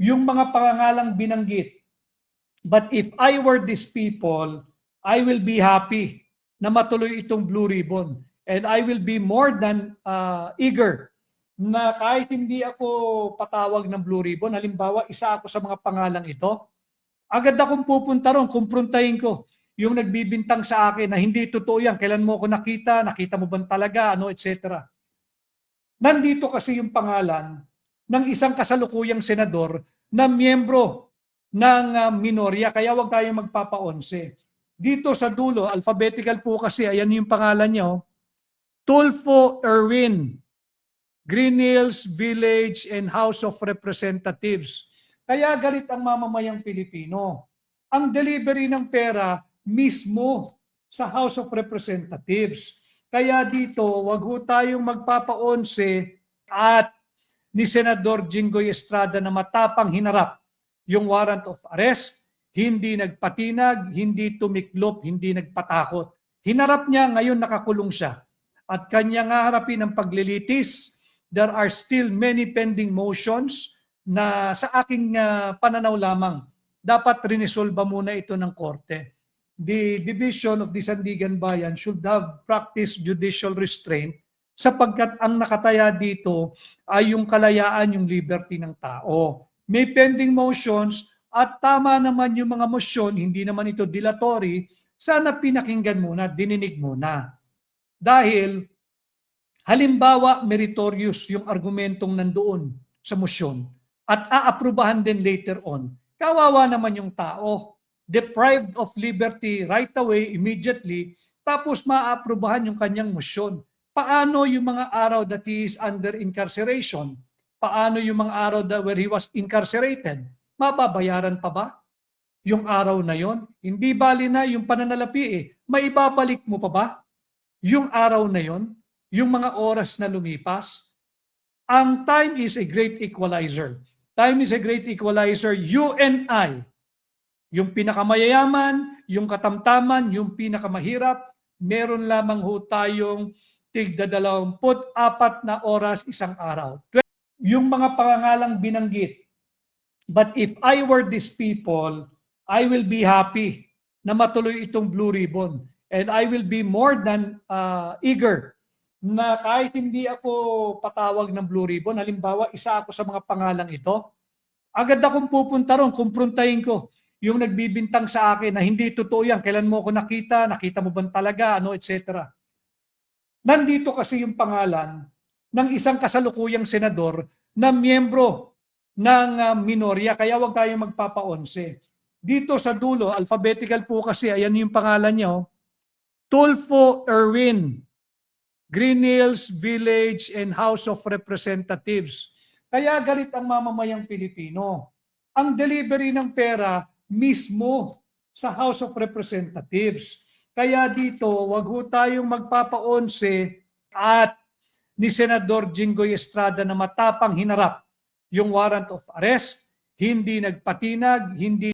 yung mga pangangalang binanggit. But if I were these people, I will be happy na matuloy itong Blue Ribbon. And I will be more than eager na kahit hindi ako patawag ng Blue Ribbon, halimbawa isa ako sa mga pangalang ito, agad akong pupunta ron, kumprontahin ko yung nagbibintang sa akin na hindi totoo yan, kailan mo ako nakita mo ba talaga, etc. Nandito kasi yung pangalan ng isang kasalukuyang senador na miyembro ng minorya, kaya wag tayong magpapa-11. Dito sa dulo, alphabetical po kasi, ayan yung pangalan niya, Tulfo Erwin, Green Hills Village and House of Representatives. Kaya galit ang mamamayang Pilipino. Ang delivery ng pera mismo sa House of Representatives. Kaya dito, wag ho tayong magpapa-11 at ni Senador Jinggoy Estrada na matapang hinarap yung warrant of arrest, hindi nagpatinag, hindi tumiklop, hindi nagpatakot. Hinarap niya, ngayon nakakulong siya. At kanya nga harapin ang paglilitis. There are still many pending motions na sa aking pananaw lamang, dapat rinesolba muna ito ng korte. The Division of the Sandigan Bayan should have practiced judicial restraint sapagkat ang nakataya dito ay yung kalayaan, yung liberty ng tao. May pending motions at tama naman yung mga motion, hindi naman ito dilatory, sana pinakinggan muna, dininig muna. Dahil halimbawa meritorious yung argumentong nandoon sa motion at aaprubahan din later on, kawawa naman yung tao, deprived of liberty right away, immediately, tapos maaaprubahan yung kanyang motion. Paano yung mga araw that he is under incarceration? Paano yung mga araw where he was incarcerated? Mababayaran pa ba yung araw na yon? Hindi bali na yung pananalapi maibabalik mo pa ba yung araw na yon? Yung mga oras na lumipas? Ang time is a great equalizer. Time is a great equalizer. You and I, yung pinakamayayaman, yung katamtaman, yung pinakamahirap, meron lamang ho tayong tigda 24 na oras isang araw. Yung mga pangangalang binanggit. But if I were these people, I will be happy na matuloy itong Blue Ribbon. And I will be more than eager na kahit hindi ako patawag ng Blue Ribbon, halimbawa isa ako sa mga pangalang ito, agad akong pupunta ron, kumprontahin ko yung nagbibintang sa akin na hindi totoo yan, kailan mo ako nakita mo ba talaga, etc. Nandito kasi yung pangalan ng isang kasalukuyang senador na miyembro ng minorya, kaya wag tayong magpapa-11. Dito sa dulo, alphabetical po kasi, ayan yung pangalan niya, Tulfo Erwin, Green Hills Village and House of Representatives. Kaya galit ang mamamayang Pilipino. Ang delivery ng pera mismo sa House of Representatives. Kaya dito, wag ho tayong magpapa-11 at ni Senador Jinggoy Estrada na matapang hinarap yung warrant of arrest, hindi nagpatinag, hindi